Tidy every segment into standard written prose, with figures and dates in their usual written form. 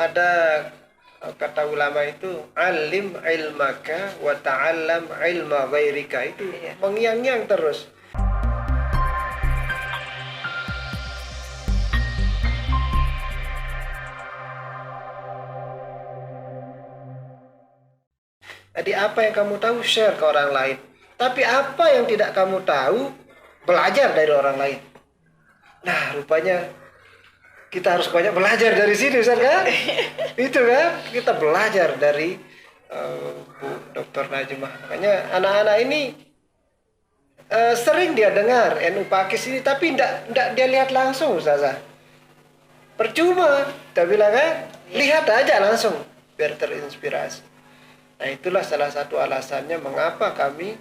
ada kata ulama itu alim ilmaka wa ta'allam ilma ghairika, itu mengiang-ngiang terus. Jadi apa yang kamu tahu share ke orang lain. Tapi apa yang tidak kamu tahu belajar dari orang lain. Nah, rupanya kita harus banyak belajar dari sini, Ustaz kan? Itu kan, kita belajar dari Bu Dr. Najmah. Makanya anak-anak ini sering dia dengar NU Pakis ini, tapi tidak dia lihat langsung, Ustazah. Percuma, kita bilang kan, lihat aja langsung biar terinspirasi. Nah, itulah salah satu alasannya mengapa kami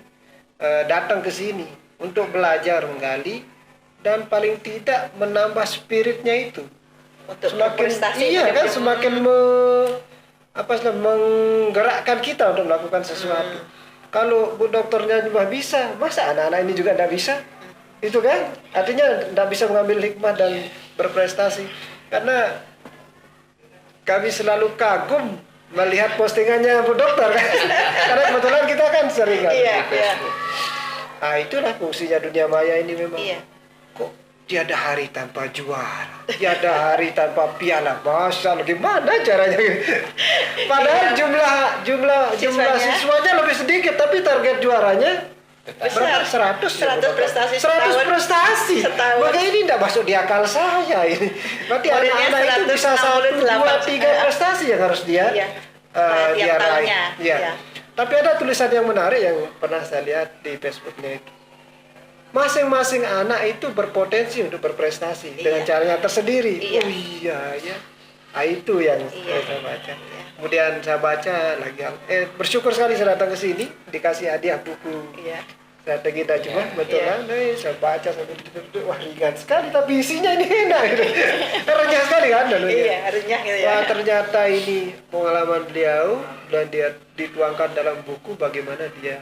datang ke sini untuk belajar menggali dan paling tidak menambah spiritnya itu. Untuk Semakin iya kan, semakin menggerakkan kita untuk melakukan sesuatu. Kalau Bu Dokternya juga bisa, masa anak-anak ini juga tidak bisa? Itu kan artinya tidak bisa mengambil hikmah dan berprestasi. Karena kami selalu kagum melihat postingannya Bu Dokter kan. Karena kebetulan kita kan sering kan di Facebook. Ah, itulah fungsinya dunia maya ini memang. Kok tiada hari tanpa juara, tiada hari tanpa piala. Masa gimana caranya? Padahal jumlah siswanya lebih sedikit, tapi target juaranya berapa? 100 prestasi. 100 prestasi. Maka ini tidak masuk di akal saya ini. Berarti anak-anak itu bisa 1, 2, 3 prestasi yang harus dia raih. Ya. Tapi ada tulisan yang menarik yang pernah saya lihat di Facebooknya itu. Masing-masing anak itu berpotensi untuk berprestasi dengan caranya tersendiri. Oh iya ya. Nah, itu yang saya baca. Kemudian saya baca lagi, bersyukur sekali saya datang ke sini dikasih hadiah buku strategi Najmah, betul kan? Saya baca sampai wah ringan sekali tapi isinya ini enak gitu. Renyah sekali kan renyah gitu ya. Wah, ternyata ini pengalaman beliau dan dia dituangkan dalam buku bagaimana dia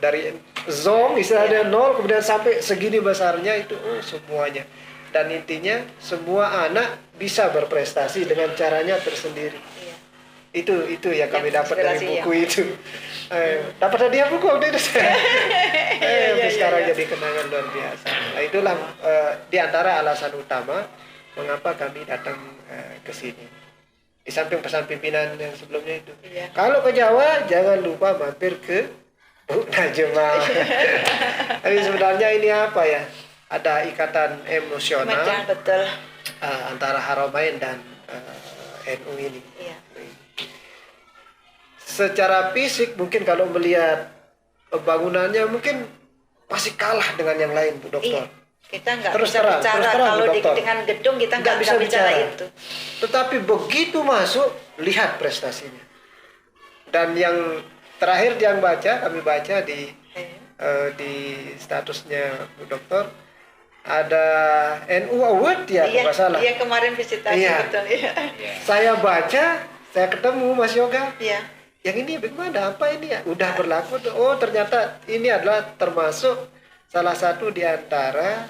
dari zong istilahnya 0 kemudian sampai segini besarnya itu semuanya. Dan intinya semua anak bisa berprestasi dengan caranya tersendiri. Itu yang kami dapat dari buku itu. Dapat hadiah buku waktu itu saya. Sekarang jadi kenangan luar biasa. Nah, itulah di antara alasan utama mengapa kami datang ke sini. Di samping pesan pimpinan yang sebelumnya itu. Kalau ke Jawa jangan lupa mampir ke Bu Najmah. Tapi sebenarnya ini apa ya? Ada ikatan emosional betul. Antara Haramain dan NU ini. Secara fisik mungkin kalau melihat bangunannya mungkin masih kalah dengan yang lain, Bu Dokter. Kita nggak bisa bicara kalau dengan gedung kita nggak bisa bicara itu. Tetapi begitu masuk, lihat prestasinya. Dan yang terakhir yang kami baca di statusnya Bu Dokter, ada NU Award ya, kalau nggak salah. Iya, kemarin visitasi betul ya. Saya baca, saya ketemu Mas Yoga. Yang ini bagaimana? Apa ini ya? Udah berlaku. Oh, ternyata ini adalah termasuk salah satu di antara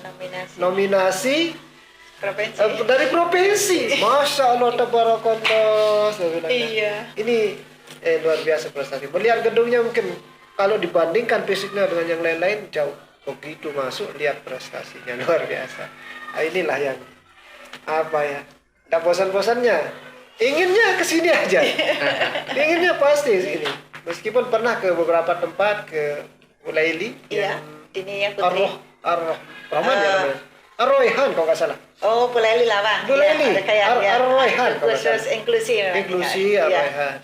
nominasi dari provinsi. Masya Allah, tabarakallah. Ini luar biasa prestasi. Melihat gedungnya mungkin kalau dibandingkan fisiknya dengan yang lain-lain jauh. Begitu masuk lihat prestasinya luar biasa. Nah, inilah yang apa ya? Tidak bosan-bosannya. Inginnya ke sini aja. Inginnya pasti sini. Meskipun pernah ke beberapa tempat, ke Ulaili ini yang Putri. Rahman ya namanya. Ar-Royhan kalau nggak salah. Oh, Ulaili Lawang. Ulaili. Ar-Royhan. Khusus inklusi. Inklusi Ar-Royhan.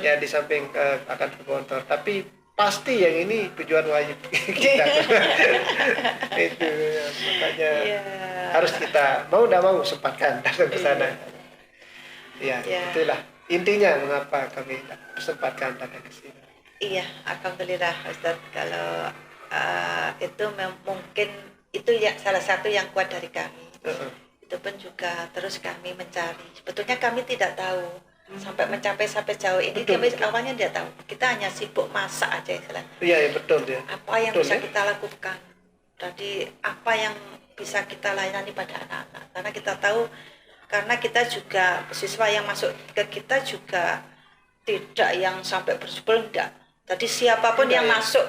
Ya di samping akan ke Gontor. Tapi pasti yang ini tujuan wajib kita. Itu makanya harus kita mau tidak mau sempatkan datang ke sana. Itulah intinya mengapa kami sempatkan datang ke sini. Iya, alhamdulillah Ustaz. Kalau itu mungkin itu ya salah satu yang kuat dari kami. Itu pun juga terus kami mencari. Sebetulnya kami tidak tahu sampai mencapai sampai jauh ini. Kami awalnya tidak tahu. Kita hanya sibuk masak aja istilahnya. Iya, betul ya. Apa yang bisa kita lakukan? Jadi apa yang bisa kita layani pada anak-anak? Karena kita tahu karena kita juga siswa yang masuk ke kita juga tidak yang sampai berjubel, enggak. Jadi siapapun Tidak, yang ya? masuk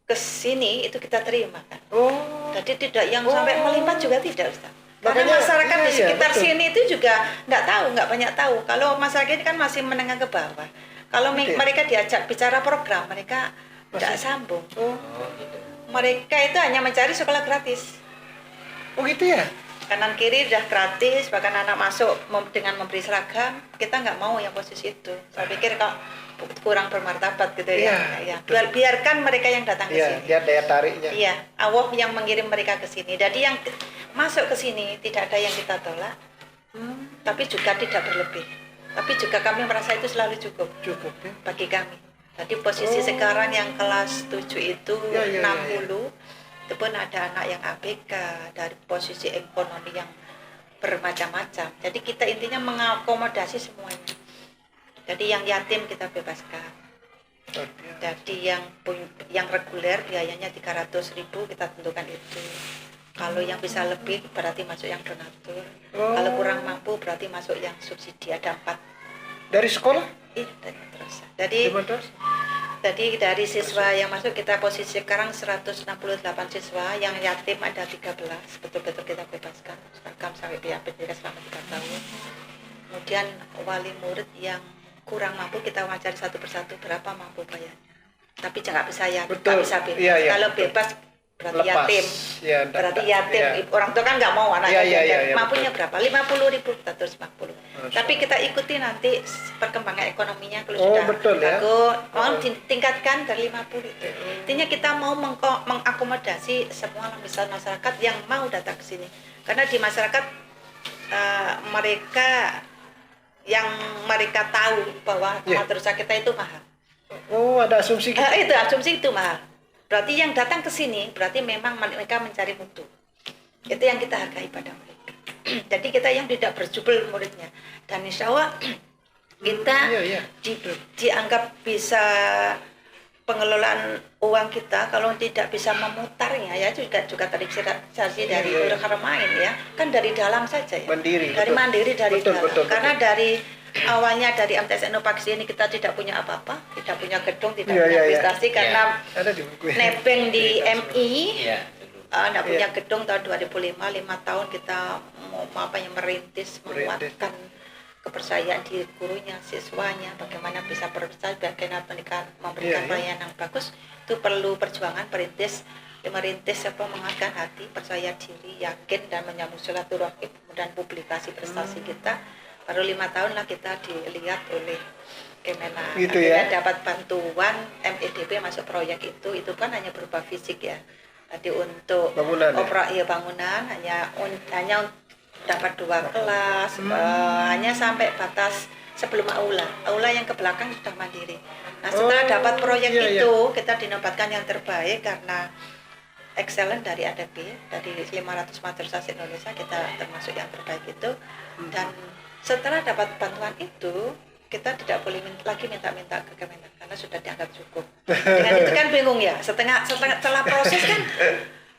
ke sini itu kita terima kan. Oh. Jadi tidak yang sampai melimpah juga tidak, Ustaz. Karena Makanya, masyarakat di iya, sekitar betul. sini itu juga nggak banyak tahu. Kalau masyarakat ini kan masih menengah ke bawah. Kalau Betul. mereka diajak bicara program, mereka tidak Masih. sambung. Oh. Mereka itu hanya mencari sekolah gratis. Oh gitu ya? Kanan kiri udah gratis, bahkan anak masuk dengan memberi seragam, kita nggak mau yang posisi itu. Saya pikir kok kurang bermartabat gitu ya. Iya, Biarkan mereka yang datang ke Iya, sini. lihat daya tariknya. Iya, Allah yang mengirim mereka ke sini. Jadi yang masuk ke sini tidak ada yang kita tolak, tapi juga tidak berlebih. Tapi juga kami merasa itu selalu cukup Cukup ya. bagi kami. Jadi posisi Oh. sekarang yang kelas 7 itu Ya, ya, ya, 60, itu pun ada anak yang ABK dari posisi ekonomi yang bermacam-macam. Jadi kita intinya mengakomodasi semuanya. Jadi yang yatim kita bebaskan. Oh, iya. Jadi yang reguler biayanya 300.000 kita tentukan itu. Kalau yang bisa lebih berarti masuk yang donatur. Oh. Kalau kurang mampu berarti masuk yang subsidi, ada 4. Dari sekolah? Dari madrasah. Di madrasah? Jadi dari siswa yang masuk kita posisi sekarang 168 siswa, yang yatim ada 13, betul-betul kita bebaskan seragam sampai biaya pendidikan selama 3 tahun. Kemudian wali murid yang kurang mampu kita wajar satu persatu berapa mampu bayarnya. Tapi jangan bisa ya, Betul. nggak bisa bebas. Iya, iya, Kalau betul. bebas berarti Lepas. yatim. Ya, Berarti iya. yatim. Orang tua kan nggak mau anaknya Iya, iya, belajar. iya, Mampunya berapa? 50.000 atau 50. Masya Tapi Allah. kita ikuti nanti perkembangan ekonominya kalau Oh, sudah betul ya. bagus, mau ditingkatkan dari 50 itu. Intinya kita mau mengakomodasi semua lapisan masyarakat yang mau datang ke sini. Karena di masyarakat mereka tahu bahwa Yeah. madrasah kita itu mahal. Oh, ada asumsi gitu. Itu asumsi itu mahal. Berarti yang datang ke sini berarti memang mereka mencari mutu. Itu yang kita hargai pada mereka. Jadi kita yang tidak berjubel muridnya. Dan insya Allah kita Iya. dianggap bisa pengelolaan uang kita kalau tidak bisa memutarnya ya juga terinspirasi dari Iya. Nurul Haramain ya, kan dari dalam saja ya. Mandiri, Dari betul. mandiri dari Betul, dalam. betul, Karena betul. dari awalnya dari MTS Inovaksi ini kita tidak punya apa-apa, tidak punya gedung, tidak Iya, punya iya, iya. prestasi karena Ada di buku. nebeng di MI. Iya. Tidak punya Iya. gedung tahun 2005, 5 tahun kita mau merintis, menguatkan kepercayaan di gurunya, siswanya, bagaimana bisa berprestasi, bagaimana memberikan Iya. pelayanan yang bagus. Itu perlu perjuangan merintis menguatkan hati, percaya diri, yakin dan menyambung silaturahim dan publikasi prestasi kita. Baru 5 tahun lah kita dilihat oleh Kemenak. Gitu ya. Akhirnya dapat bantuan MEDB masuk proyek itu kan hanya berupa fisik ya. Tadi untuk Bangunan, ya? bangunan hanya dapat 2 kelas, hanya sampai batas sebelum aula yang ke belakang sudah mandiri. Nah setelah Oh, dapat proyek iya, itu kita dinobatkan yang terbaik karena excellent dari ADB, dari 500 madrasah Indonesia kita termasuk yang terbaik itu. Dan setelah dapat bantuan itu kita tidak boleh lagi minta-minta ke Kemenak karena sudah dianggap cukup. Dengan itu kan bingung ya, setelah proses kan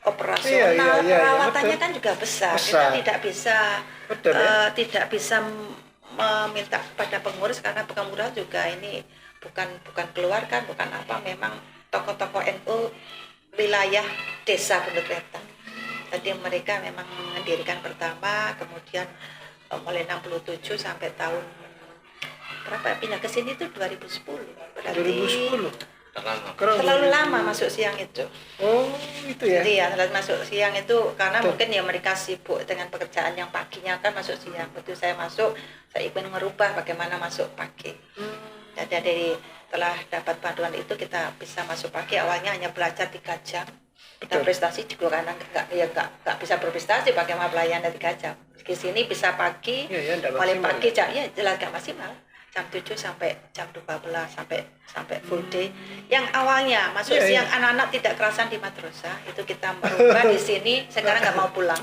operasional, Iya, perawatannya betul. kan juga besar. Besar. Kita tidak bisa Betul, ya? tidak bisa meminta pada pengurus karena pengurus juga ini bukan keluar kan, bukan apa, memang tokoh-tokoh NU wilayah desa Pondok Wetan. Tadi mereka memang mendirikan pertama, kemudian mulai 67 sampai tahun berapa pindah ke sini itu 2010. Berarti 2010. terlalu lama masuk siang itu. Oh, itu ya. Jadi ya masuk siang itu karena Betul. mungkin ya mereka sibuk dengan pekerjaan yang paginya kan masuk siang. Betul saya masuk, saya ingin merubah bagaimana masuk pagi. Jadi dari setelah dapat bantuan itu kita bisa masuk pagi. Awalnya hanya belajar 3 jam. Dan Betul. prestasi juga karena nggak bisa berprestasi bagaimana pelayanan 3 jam. Di sini bisa pagi, Iya, ya, nggak mulai maksimal, pagi ya jelas nggak maksimal. Jam 7 sampai jam 12 sampai full day. Yang awalnya masuk Iya, siang iya. anak-anak tidak kerasan di madrasah, itu kita merubah di sini sekarang nggak mau pulang.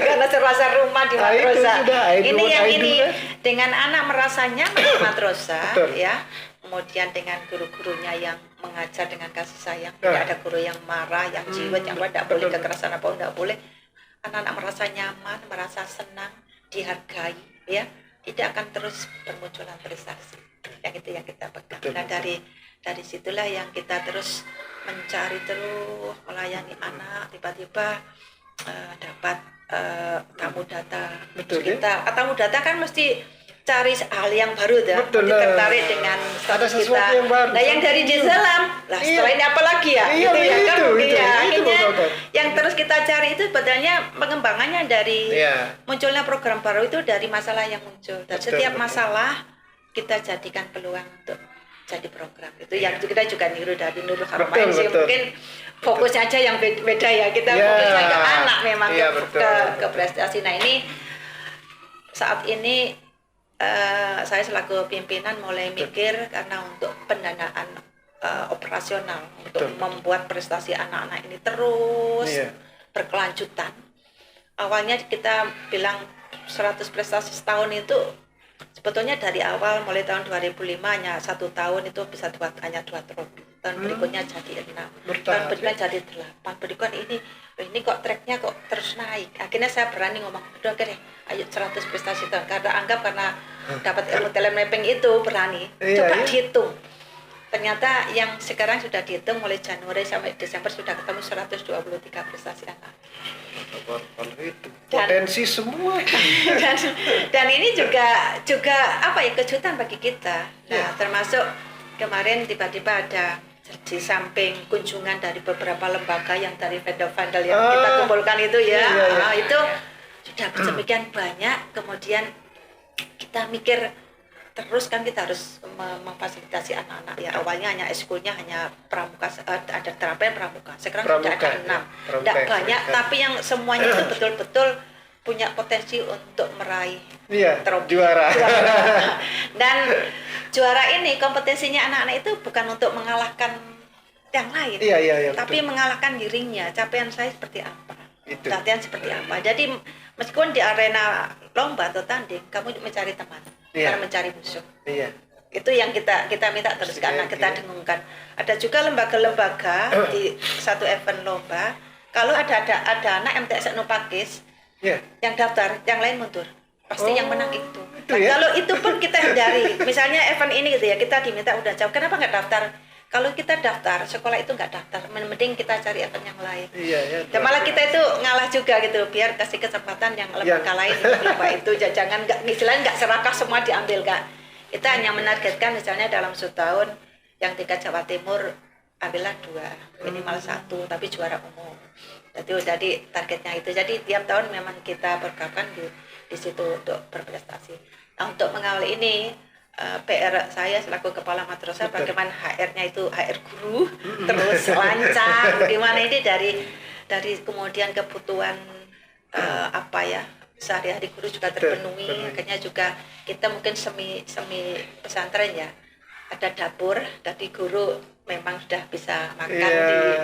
Karena serasa rumah di Ah, itu madrasah. sudah, Ini idul, yang idul, ini kan? dengan anak merasa nyaman di madrasah Betul. ya. Kemudian dengan guru-gurunya yang mengajar dengan kasih sayang, Nah. tidak ada guru yang marah, yang jiwet, yang tidak boleh betul. kekerasan apa tidak boleh. Anak-anak merasa nyaman, merasa senang, dihargai, ya, tidak akan terus bermunculan prestasi. Yang itu yang kita pegang. Nah, dari situlah yang kita terus mencari terus melayani anak, tiba-tiba dapat tamu data. Betul, Tamu data kan mesti cari hal yang baru dah, Betul, mesti tertarik dengan ada status sesuatu kita. yang baru. Nah, yang dari di dalam, lah setelah ini apa lagi ya? Iya, Gitu ya kan? itu, Iya, akhirnya betul. yang terus kita cari itu sebetulnya pengembangannya dari munculnya program baru itu dari masalah yang muncul. Dan setiap masalah kita jadikan peluang untuk jadi program. Itu yang kita juga niru dari Nurul Harmain sih. Mungkin fokusnya aja yang beda ya. Kita fokusnya ke anak memang, ke prestasi. Nah, ini saat ini saya selaku pimpinan mulai mikir karena untuk pendanaan operasional untuk membuat prestasi anak-anak ini terus berkelanjutan. Awalnya kita bilang 100 prestasi setahun itu sebetulnya dari awal mulai tahun 2005 hanya 1 tahun itu bisa hanya 2 trofi. Tahun berikutnya jadi 6, tahun berikutnya jadi 8. Berikutnya ini kok tracknya kok terus naik. Akhirnya saya berani ngomong, udah deh, ayo 100 prestasi tahun. Karena dapat ilmu talent mapping itu berani. Coba dihitung. Ternyata yang sekarang sudah dihitung mulai Januari sampai Desember sudah ketemu 123 prestasi anak. Itu potensi semua. dan ini juga apa ya, kejutan bagi kita. Nah, termasuk kemarin tiba-tiba ada di samping kunjungan dari beberapa lembaga yang dari vendor-vendor yang kita kumpulkan itu itu sudah sedemikian banyak, kemudian kita mikir terus kan kita harus memfasilitasi anak-anak ya. Awalnya hanya eskulnya hanya pramuka, ada terapen pramuka, sekarang sudah ada 6, tidak banyak, tapi yang semuanya itu betul-betul punya potensi untuk meraih juara. Dan juara ini kompetensinya anak-anak itu bukan untuk mengalahkan yang lain, tapi betul, mengalahkan dirinya. Capaian saya seperti apa, latihan seperti apa. Jadi meskipun di arena lomba atau tanding, kamu mencari teman, karena mencari musuh. Itu yang kita minta terus, karena kita dengungkan. Ada juga lembaga-lembaga di satu event lomba, kalau ada anak MTS Nopakis yang daftar, yang lain mundur. Pasti yang menang itu. Kalau itu pun kita hindari. Misalnya event ini gitu ya, kita diminta udah jauh, kenapa nggak daftar? Kalau kita daftar, sekolah itu nggak daftar, mending kita cari event yang lain. Dan malah kita itu ngalah juga gitu, biar kasih kesempatan yang lembaga lain lomba itu. Jangan istilahnya nggak serakah semua diambil, Kak. Kita hanya menargetkan misalnya dalam setahun yang tingkat Jawa Timur ambillah 2, minimal 1, tapi juara umum. Jadi targetnya itu. Jadi tiap tahun memang kita berkapan di situ untuk berprestasi. Nah, untuk mengawal ini PR saya selaku kepala madrasah, bagaimana HR-nya itu HR guru terus lancar, bagaimana ini dari kemudian kebutuhan sehari-hari guru juga terpenuhi. Akhirnya juga kita mungkin semi pesantren ya, ada dapur, dari guru memang sudah bisa makan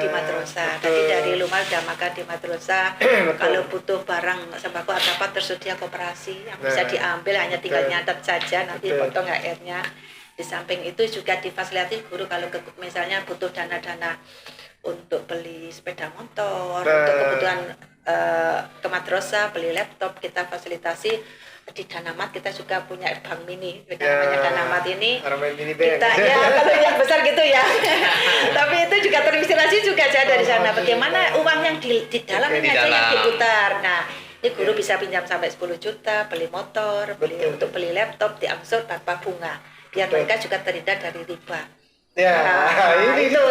di madrasah. Tadi dari rumah sudah makan di madrasah. Kalau butuh barang sembako atau apa, tersedia koperasi yang bisa diambil, hanya tinggal nyatet saja, nanti potong HR-nya. Di samping itu juga difasilitasi guru kalau misalnya butuh dana-dana untuk beli sepeda motor, untuk kebutuhan ke madrasah, beli laptop, kita fasilitasi. Di Danamat kita juga punya bank mini, namanya Danamat ini. Kita kalau yang besar gitu ya. Tapi itu juga terinspirasi juga saya dari sana. Bagaimana uang yang di dalamnya aja yang diputar. Nah, ini guru bisa pinjam sampai 10 juta, beli motor, untuk beli laptop, diangsur tanpa bunga. Biar mereka juga terhindar dari riba.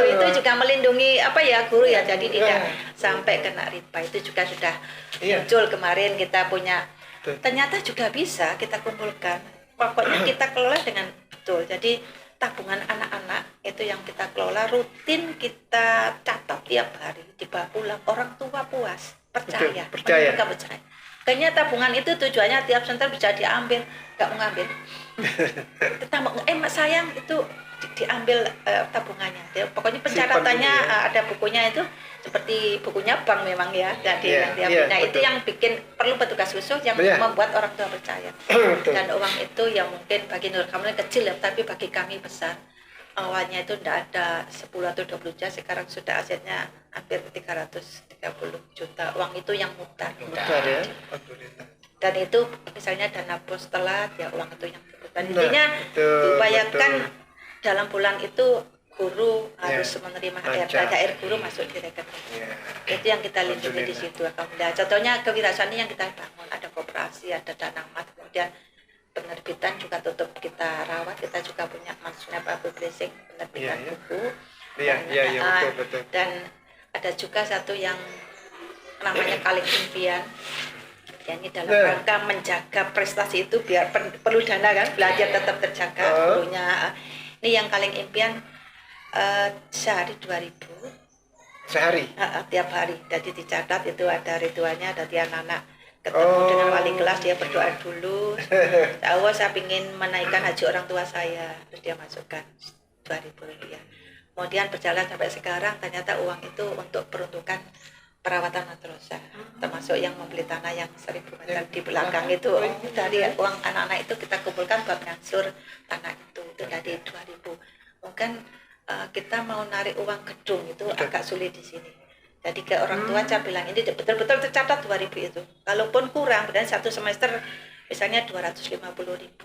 Itu juga melindungi guru ya, jadi tidak sampai kena riba. Itu juga sudah muncul kemarin, kita punya. Ternyata juga bisa kita kumpulkan. Pokoknya kita kelola dengan betul. Jadi tabungan anak-anak itu yang kita kelola, rutin kita catat tiap hari, dibawa pulang. Orang tua puas, percaya. Mereka percaya. Kayaknya tabungan itu tujuannya tiap senter bisa diambil, nggak mau ngambil. Kita mau, sayang itu diambil tabungannya. Pokoknya pencatatannya ada bukunya itu. Seperti bukunya bank memang ya, jadi nah itu yang bikin perlu petugas khusus yang membuat orang tua percaya. Dan uang itu yang mungkin bagi Nur Kamil kecil ya, tapi bagi kami besar. Awalnya itu tidak ada 10 atau 20 juta, sekarang sudah asetnya hampir 330 juta. Uang itu yang mutar ya. Dan itu misalnya dana bos telat, ya uang itu yang dibutuhkan. Nah, Intinya betul, diupayakan betul. dalam bulan itu guru Ya, harus menerima lancar. THR guru masuk di rekening. Ya. Itu yang kita lindungi di situ. Alhamdulillah. Contohnya kewirausahaan yang kita bangun, ada koperasi, ada dana emas, kemudian penerbitan juga tutup kita rawat. Kita juga punya maksudnya publishing penerbitan Iya, iya. buku. Iya, Dan, iya, iya, ah, betul, betul. Dan ada juga satu yang namanya Kaleng Impian. Ya, ini dalam Nah. rangka menjaga prestasi itu biar perlu dana kan, belajar tetap terjaga gurunya. Ini yang Kaleng Impian sehari 2.000. Sehari. Tiap hari. Jadi dicatat itu ada ritualnya, jadi anak-anak ketemu dengan wali kelas, dia berdoa dulu. Allah, saya ingin menaikkan haji orang tua saya, terus dia masukkan 2.000 rupiah. Kemudian berjalan sampai sekarang, ternyata uang itu untuk peruntukan perawatan madrasah, termasuk yang membeli tanah yang 1.000 meter di belakang itu. Dari uang anak-anak itu kita kumpulkan buat ngansur tanah itu dari 2.000. Mungkin kita mau narik uang gedung itu agak sulit di sini. Jadi ke orang tua saya bilang ini betul-betul tercatat 2.000 itu. Kalaupun kurang, dan satu semester misalnya 250.000.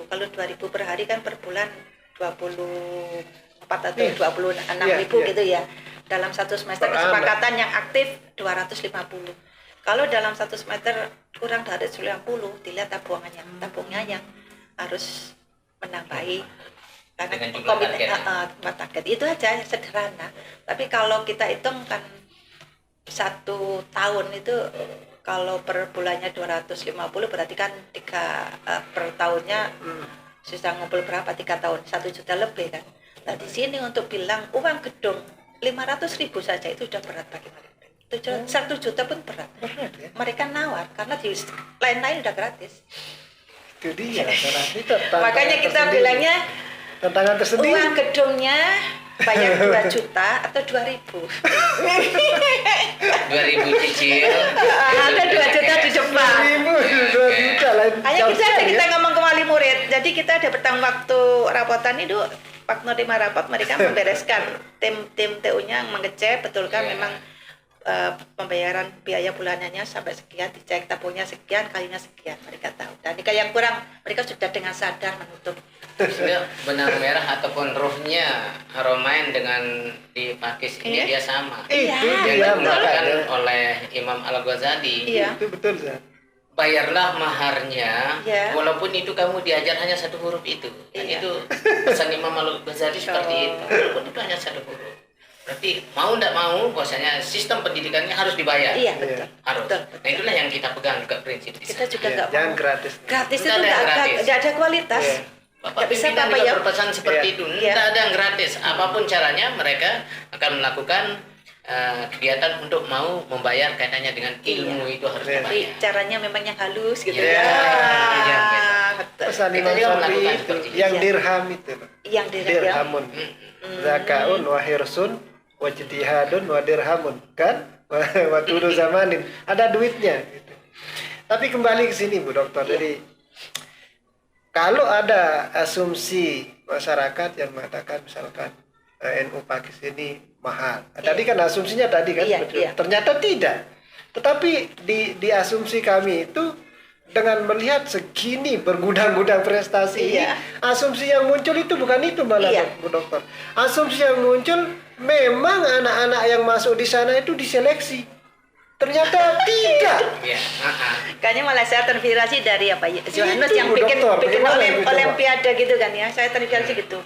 Kalau 2.000 per hari kan per bulan 24 atau 26.000 gitu ya. Dalam satu semester kesepakatan yang aktif 250. Kalau dalam satu semester kurang dari 90, dilihat tabungnya yang harus menambahi. Karena komitmen target itu aja yang sederhana. Tapi kalau kita hitung kan 1 tahun itu kalau per bulannya 250 berarti kan per tahunnya susah ngumpul berapa 3 tahun 1 juta lebih kan. Nah di sini untuk bilang uang gedung 500.000 saja itu sudah berat bagi mereka. 1 juta pun berat. Ya? Mereka nawar karena di lain-lain udah gratis. Itu dia. Itu Makanya kita bilangnya tantangan tersendiri. Uang gedungnya bayar 2 juta atau 2.000. 2.000 cicil. Ada 2 juta di depan. 2 juta lain. Hanya jauh kita sekali, kita ya? ngomong ke wali murid. Jadi kita ada petang waktu rapotan itu, waktu nerima rapot mereka membereskan tim TU-nya mengecek betulkah memang pembayaran biaya bulanannya sampai sekian, dicek tabungnya sekian, kalinya sekian, mereka tahu. Dan jika yang kurang mereka sudah dengan sadar menutup. Sebenarnya benang merah ataupun rohnya Haromain dengan di Pakis ini dia sama. Itu Yang dia dikatakan makanya. oleh Imam Al-Ghazali. Iya. Itu betul, Zat. Bayarlah maharnya, Ya. walaupun itu kamu diajar hanya 1 huruf itu. Dan Iya. itu pesan Imam Al-Ghazali seperti itu. Walaupun itu hanya 1 huruf. Berarti mau tidak mau, bahwasanya sistem pendidikannya harus dibayar. Iya betul. Harus. Betul. Nah itulah yang kita pegang juga prinsip di Kita sana. juga Iya, nggak jangan mau. gratis. Gratis Nggak itu ada yang gratis. nggak ada kualitas. Iya. Bapak Nggak bisa pimpinan apa juga ya? berpesan seperti Iya. itu. Iya. Tidak ada yang gratis. Apapun caranya mereka akan melakukan kegiatan untuk mau membayar kaitannya dengan ilmu itu harus Iya. Tapi dibayar. caranya memang yang halus gitu Iya. ya. Iya, gitu. Betul. Pesan Kita Imam juga Sabri melakukan itu seperti itu. yang Iya. dirham itu. Yang Dirhamun. Zakaun wa hirsun wa jitihadun wa dirhamun, kan? Wa tudu zamanin. Ada duitnya gitu. Tapi kembali ke sini Bu Dokter. Jadi kalau ada asumsi masyarakat yang mengatakan misalkan NU Pakis ini mahal. Tadi kan asumsinya tadi kan Iya, betul. iya. Ternyata tidak. Tetapi di asumsi kami itu dengan melihat segini bergudang-gudang prestasi Iya. ini, asumsi yang muncul itu bukan itu malah Iya. Bu Dokter. Asumsi yang muncul memang anak-anak yang masuk di sana itu diseleksi. Ternyata tidak. Ya, Kayaknya malah saya terinspirasi dari apa ya? Johannes Itu, yang Bu bikin Dokter. Bagaimana itu, coba? olimpiade gitu kan ya. Saya terinspirasi gitu.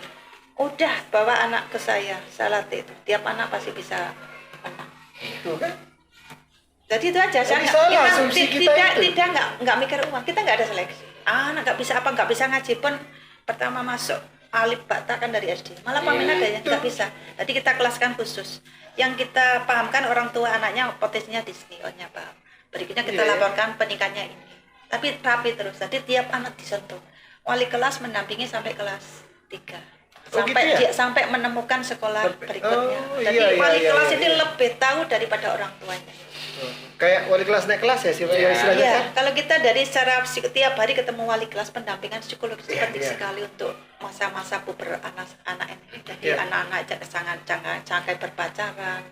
Udah bawa anak ke saya latih itu. Tiap anak pasti bisa menang. Tuh kan? Jadi itu aja. Saya Jadi salah kita asumsi kita itu. tidak nggak mikir uang. Kita nggak ada seleksi. Anak nggak bisa apa, nggak bisa ngaji pun pertama masuk alif bata kan dari SD. Malah pamen ada yang nggak bisa. Jadi kita kelaskan khusus. Yang kita pahamkan orang tua anaknya potensinya di sini, ohnya paham. Berikutnya kita Iya. laporkan pernikahannya ini. Tapi rapi terus. Jadi tiap anak disentuh. Wali kelas mendampingi sampai kelas 3. Oh, Sampai gitu ya? dia sampai menemukan sekolah berikutnya. Oh, Jadi iya, wali iya, kelas iya, itu iya. lebih tahu daripada orang tuanya. kayak wali kelas naik kelas ya sih Iya. istilahnya Iya, kan. kalau kita dari secara tiap hari ketemu wali kelas, pendampingan psikologis penting Iya. sekali untuk masa-masa puber anak ini. Jadi Iya. anak-anak jangan berpacaran.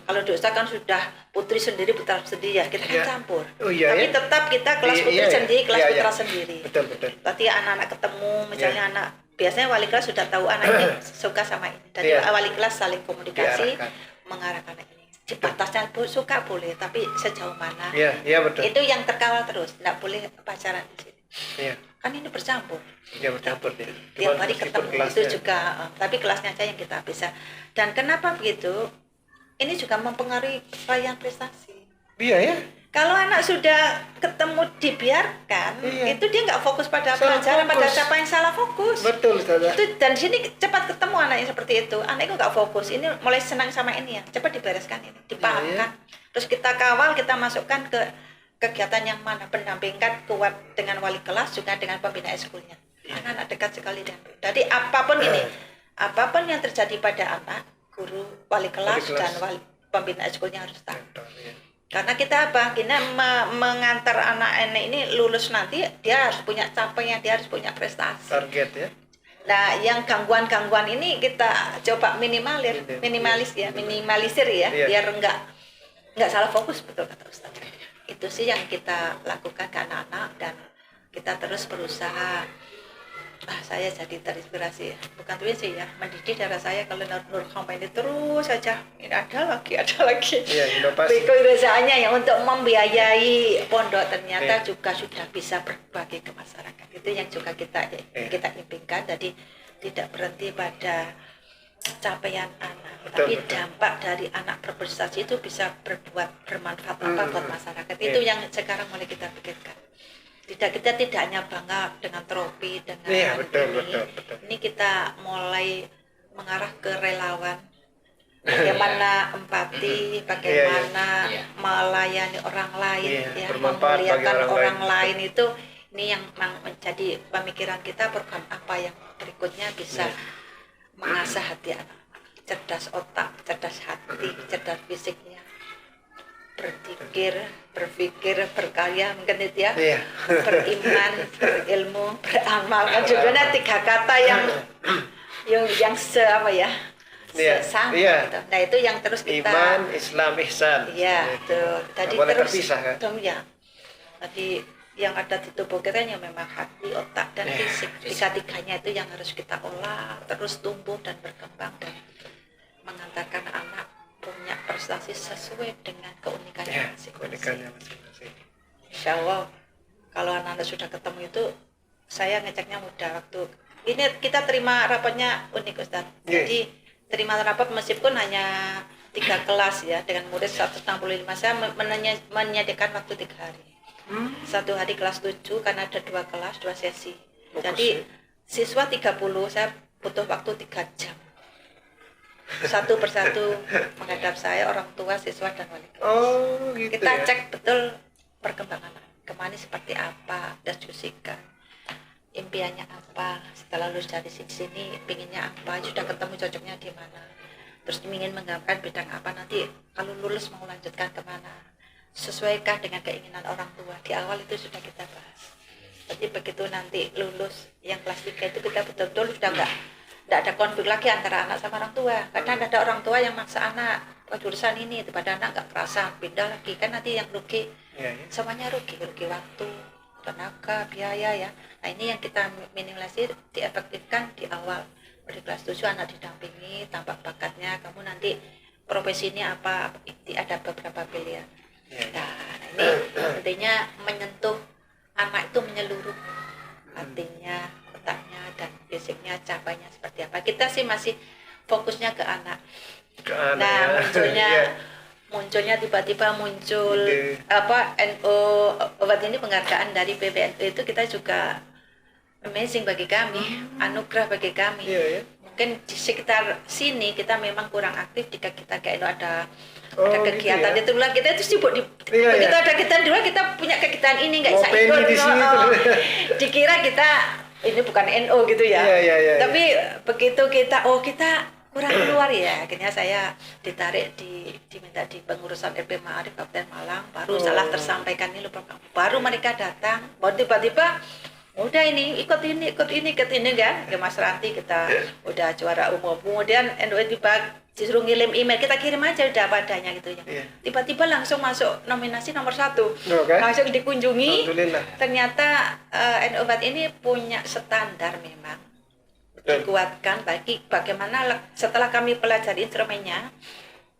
Kalau di Ustaz kan sudah putri sendiri, putra sendiri ya, kita kan Iya. campur. Oh, iya, Tapi ya. tetap kita kelas Iya, putri iya. sendiri, kelas Iya, iya. putra sendiri. Betul betul. Berarti anak-anak ketemu, misalnya Iya. anak biasanya wali kelas sudah tahu anak ini suka sama ini. Jadi Iya. wali kelas saling komunikasi, Diarahkan. mengarahkan ini. Di batasnya suka boleh, tapi sejauh mana? Iya iya betul. Itu yang terkawal terus, tidak boleh pacaran di sini. Iya. Kan ini bercampur. Iya bercampur dia. Tiap Cuman hari meskipun ketemu itu kelasnya. juga, tapi kelasnya aja yang kita bisa. Dan kenapa begitu? Ini juga mempengaruhi capaian prestasi. Iya ya. Kalau anak sudah ketemu dibiarkan, Iya. itu dia nggak fokus pada Salah pelajaran, pada fokus. siapa yang salah fokus. Betul Ustazah. Itu dan di sini cepat ketemu anak yang seperti itu. Anak itu nggak fokus. Ini mulai senang sama ini ya, cepat dibereskan ini, dipahamkan. Iya. Terus kita kawal, kita masukkan ke kegiatan yang mana, pendampingan kuat dengan wali kelas juga dengan pembina eskulnya. Anak-anak dekat sekali dengan. Jadi apapun ini, apapun yang terjadi pada anak, guru, wali kelas, kelas. dan wali pembina eskulnya harus tahu. Iya. Karena kita apa? Kita mengantar anak ini lulus nanti, dia harus punya capaian, dia harus punya prestasi. Target ya. Nah, yang gangguan-gangguan ini kita coba minimalisir ya, Iya. biar enggak salah fokus, betul kata Ustaz. Itu sih yang kita lakukan ke anak-anak, dan kita terus berusaha. Saya jadi terinspirasi ya, bukan tuh sih ya, mendidik darah saya. Kalau Nur Hamba ini terus saja, ini ada lagi. Iya, inovasi. Kebiasaannya ya untuk membiayai pondok ternyata Iya. juga sudah bisa berbagi ke masyarakat. Itu yang juga kita impikan. Jadi tidak berhenti pada capaian anak, Betul, tapi betul. dampak dari anak berprestasi itu bisa bermanfaat apa buat masyarakat. Iya. Itu yang sekarang mulai kita pikirkan. Kita tidak hanya bangga dengan trofi, dengan Iya, betul, ini. betul. Ini kita mulai mengarah ke relawan. Bagaimana empati, bagaimana Iya. melayani orang lain, Iya, ya, bermanfaat bagi memuliakan orang orang lain. lain itu. Ini yang menjadi pemikiran kita, program apa yang berikutnya bisa Iya. mengasah hati anak, cerdas otak, cerdas hati, cerdas fisiknya, berpikir, berkarya, mungkin itu ya, Iya. beriman, berilmu, beramal. Kan sebenarnya 3 kata yang apa ya, Iya, sama iya. gitu. Nah itu yang terus kita Iman, Islam, ihsan. iya tuh. Tadi Nggak boleh terus terpisah kan? ya. Tadi yang ada di tubuh kita yang memang hati, otak, dan Iya, fisik. Tiga-tiganya itu yang harus kita olah, terus tumbuh dan berkembang, dan mengantarkan anak punya prestasi sesuai dengan keunikannya Ya, masing-masing. keunikannya masing-masing. Insya Allah kalau anak-anak sudah ketemu itu, saya ngeceknya mudah. Waktu ini kita terima rapatnya unik Ustaz. Iya. Jadi terima rapat meskipun hanya 3 kelas ya, dengan murid 165, saya menyediakan waktu 3 hari. Satu hari kelas 7 karena ada 2 kelas, 2 sesi. Fokus, Jadi ya. siswa 30, saya butuh waktu 3 jam. Satu persatu menghadap saya, orang tua, siswa, dan wali kelas. Oh gitu Kita ya. cek betul perkembangan kemana, seperti apa, diskusikan impiannya apa, setelah lulus dari sini pinginnya apa, sudah ketemu cocoknya di mana, terus ingin menggambarkan bidang apa, nanti kalau lulus mau lanjutkan kemana, sesuaikah dengan keinginan orang tua. Di awal itu sudah kita bahas. Jadi begitu nanti lulus yang kelas 3 itu kita betul-betul sudah enggak ada konflik lagi antara anak sama orang tua. Kadang ada orang tua yang maksa anak jurusan ini, pada anak nggak perasa pindah lagi, kan nanti yang rugi Iya, ya. semuanya, rugi waktu, tenaga, biaya ya. Nah ini yang kita minimalisir, diefektifkan di awal. Dari kelas 7 anak didampingi, tambah bakatnya, kamu nanti profesinya apa, ada beberapa pilihan. Iya. Nah ini intinya menyentuh anak itu menyeluruh, hatinya, otaknya, dan fisiknya, capainya seperti apa. Kita sih masih fokusnya ke anak. Ke anak, Nah ya. munculnya tiba-tiba muncul Ide. apa NO obat ini, penghargaan dari PBNU itu kita juga amazing bagi kami, anugerah bagi kami. Iya, ya. Mungkin di sekitar sini kita memang kurang aktif. Jika kita kayak ada Oh, kegiatan gitu ya. itu lah, kita itu sibuk Iya, begitu ya. ada kegiatan dua, kita punya kegiatan ini nggak Mau bisa pengen ikut, di sini terus. dikira kita ini bukan NO gitu ya. Iya, iya, iya, Tapi begitu kita kita kurang keluar ya, akhirnya saya ditarik di diminta di pengurusan LP Ma'arif Kabupaten Malang, baru salah tersampaikan ini lupa, baru mereka datang, baru tiba-tiba udah ini ikut ini kan ke Mas Ranti, kita udah juara umum, kemudian NU disuruh ngirim email, kita kirim aja udah apa adanya gitu ya. Tiba-tiba langsung masuk nominasi nomor 1, langsung dikunjungi. Ternyata NU ini punya standar memang dikuatkan bagi bagaimana setelah kami pelajari instrumennya.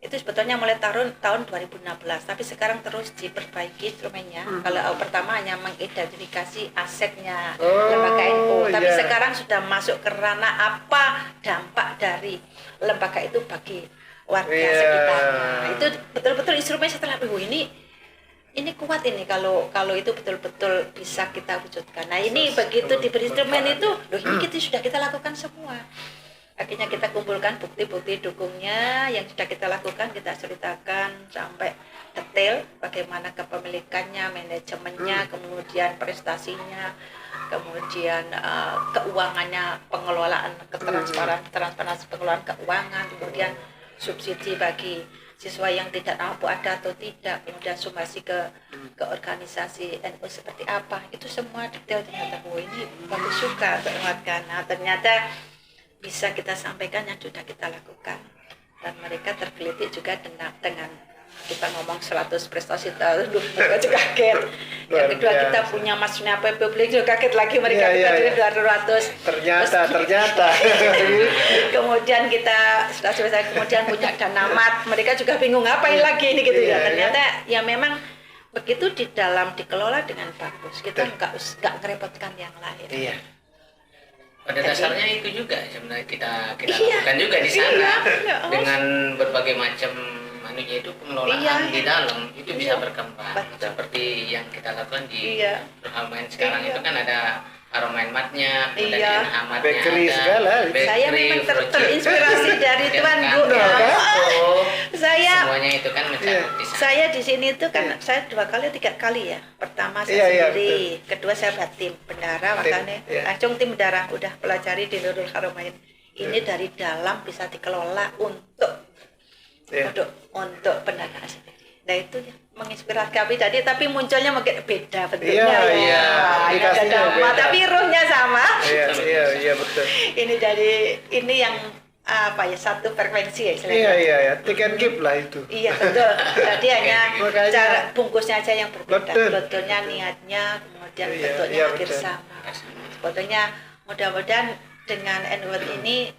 Itu sebetulnya mulai tahun 2016, tapi sekarang terus diperbaiki instrumennya. Kalau pertama hanya mengidentifikasi asetnya lembaga NU, tapi sekarang sudah masuk ke ranah apa dampak dari lembaga itu bagi warga sekitarnya. Itu betul-betul instrumen setelah ini kuat ini kalau itu betul-betul bisa kita wujudkan. Nah ini begitu diberi instrumen itu, ini sudah kita lakukan semua. Akhirnya kita kumpulkan bukti-bukti dukungnya yang sudah kita lakukan, kita ceritakan sampai detail bagaimana kepemilikannya, manajemennya, kemudian prestasinya, kemudian keuangannya, pengelolaan, transparansi pengelolaan keuangan, kemudian subsidi bagi siswa yang tidak mampu ada atau tidak, kemudian sumbasi ke organisasi NU seperti apa, itu semua detail. Ternyata ini bagus juga untuk menguatkan. Nah, ternyata bisa kita sampaikan yang sudah kita lakukan, dan mereka tergelitik juga dengan kita ngomong 100 prestasi tahun, mereka juga kaget. Yang kedua kita punya maksudnya publik juga kaget lagi, mereka kita juga 200 ternyata kemudian kita sudah selesai, kemudian punya danamat, mereka juga bingung ngapain lagi ini gitu ya. Ternyata ya memang begitu di dalam dikelola dengan bagus, kita nggak ngerepotkan yang lain. Pada dasarnya itu juga sebenarnya kita lakukan juga di sana dengan berbagai macam itu pengelolaan di dalam itu bisa berkembang. Seperti yang kita lakukan di Rohamain sekarang itu kan ada Aromain matnya, kemudian amatnya bakery ada segala. Saya memang terinspirasi dari Tuan Bu. Semuanya itu kan mencakup di sana. Saya di sini itu kan saya 3 kali ya. Pertama saya sendiri, kedua saya tim bendara, makanya langsung tim bendara udah pelajari di Nurul Haramain. Ini dari dalam bisa dikelola untuk pendanaan sendiri. Nah itu ya, menginspirasi kami tadi, tapi munculnya mungkin beda bentuknya tapi rohnya sama. Iya betul. Ini yang satu frekuensi ya istilahnya. Iya, take and give lah itu. Iya betul. Jadi hanya cara bungkusnya aja yang berbeda. Sebetulnya niatnya, kemudian bentuknya hampir sama. Sebetulnya mudah-mudahan dengan NU ini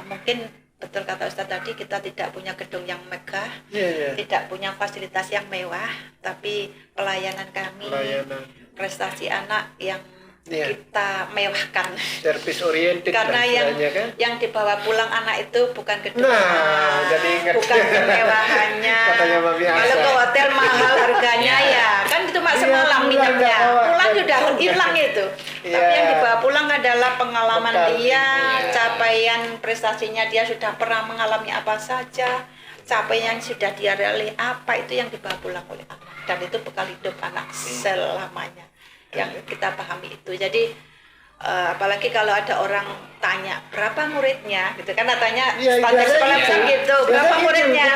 mungkin betul kata Ustadz tadi, kita tidak punya gedung yang megah, tidak punya fasilitas yang mewah, tapi pelayanan kami, prestasi anak yang kita mewahkan, service oriented karena yang dibawa pulang anak itu bukan gedung, bukan kemewahannya. Kalau ke hotel mahal harganya kan cuma semalam minumnya, pulang sudah hilang itu. Tapi yang dibawa pulang adalah pengalaman dia, capaian prestasinya, dia sudah pernah mengalami apa saja, capaian yang sudah dia raih apa, itu yang dibawa pulang oleh anak, dan itu bekal hidup anak selamanya. Yang kita pahami itu. Jadi apalagi kalau ada orang tanya berapa muridnya gitu kan, tanya standar sekolah besar gitu, berapa muridnya,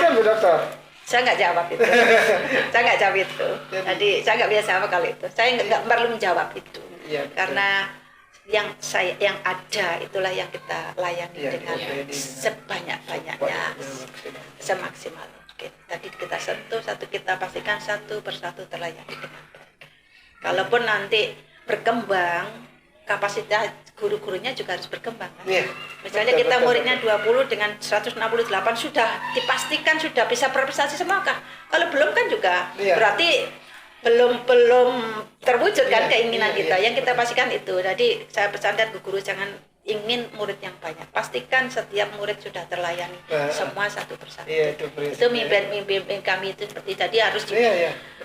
saya nggak jawab itu. Saya nggak jawab itu. Jadi saya nggak biasa apa kalau itu, saya nggak perlu menjawab itu, karena yang ada itulah yang kita layani dengan sebanyak-banyaknya, semaksimal mungkin. Tadi kita sentuh satu, kita pastikan satu persatu terlayani dengan baik. Kalaupun nanti berkembang, kapasitas guru-gurunya juga harus berkembang kan? Misalnya kita muridnya 20 dengan 168 sudah dipastikan sudah bisa berprestasi semua kan? Kalau belum kan juga berarti belum terwujud kan keinginan kita. Yang kita pastikan itu. Jadi saya pesankan ke guru, jangan ingin murid yang banyak, pastikan setiap murid sudah terlayani semua satu persatu. Itu mimpi kami itu seperti tadi, harus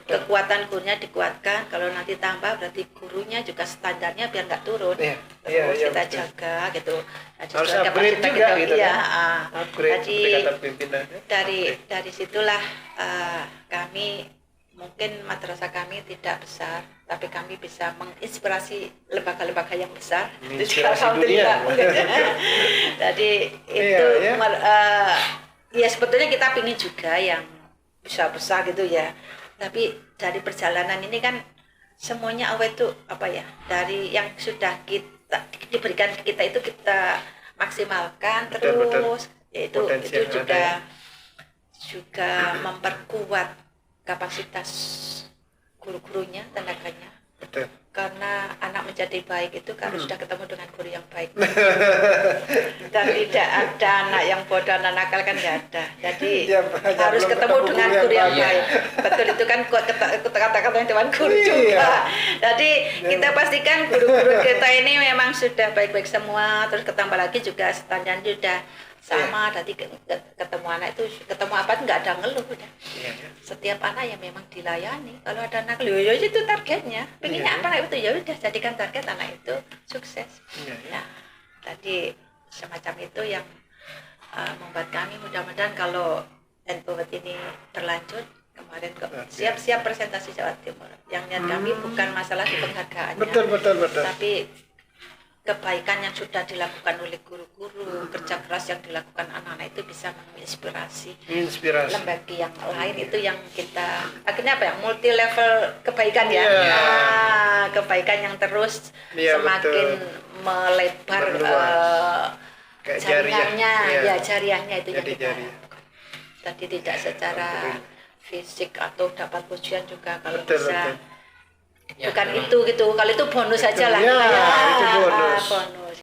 kekuatan gurunya dikuatkan. Kalau nanti tambah berarti gurunya juga standarnya biar nggak turun. Terus kita jaga gitu. Harus upgrade juga gitu kan. Jadi dari situlah kami, mungkin madrasah kami tidak besar, tapi kami bisa menginspirasi lembaga-lembaga yang besar. Inspirasi dunia. Jadi itu ya sebetulnya kita pingin juga yang besar-besar gitu ya. Tapi dari perjalanan ini kan semuanya Allah itu apa ya, dari yang sudah kita diberikan ke kita itu kita maksimalkan. Betul, Terus itu Potensi yang juga memperkuat kapasitas guru-gurunya, tenaganya. Betul. Karena anak menjadi baik itu kalau sudah ketemu dengan guru yang baik. Dan tidak ada anak yang bodoh, anak nakal kan nggak ada. Jadi Ya, harus belum ketemu dengan guru yang baik. baik. Betul, itu kan kata-kata yang Dewan Guru Iya. juga. Jadi kita pastikan guru-guru kita ini memang sudah baik-baik semua. Terus ketambah lagi juga standarnya sudah sama. Tadi ketemu anak itu, ketemu apa nggak ada ngeluh udah. Iya, iya. Setiap anak yang memang dilayani. Kalau ada anak ya itu targetnya. Pengennya Iya. apa anak itu ya udah jadikan target anak itu sukses. Iya, iya. Nah, tadi semacam itu yang membuat kami mudah-mudahan kalau NPWT ini berlanjut kemarin siap-siap presentasi Jawa Timur. Yang niat kami bukan masalah di penghargaannya, Betul. tapi kebaikan yang sudah dilakukan oleh guru-guru, kerja keras yang dilakukan anak-anak itu bisa menginspirasi lembaga yang lain. Itu yang kita akhirnya apa ya, multi level kebaikan ya. Iya. Kebaikan yang terus Iya, semakin betul. melebar Kayak jaringannya, jariah. Iya. ya jariahnya itu yang Jadi kita jariah. lakukan. Tadi tidak secara fisik atau dapat pujian juga kalau Betul, bisa. betul. Ya, Bukan memang. itu gitu, kalau itu bonus saja lah. Ya, itu bonus. bonus.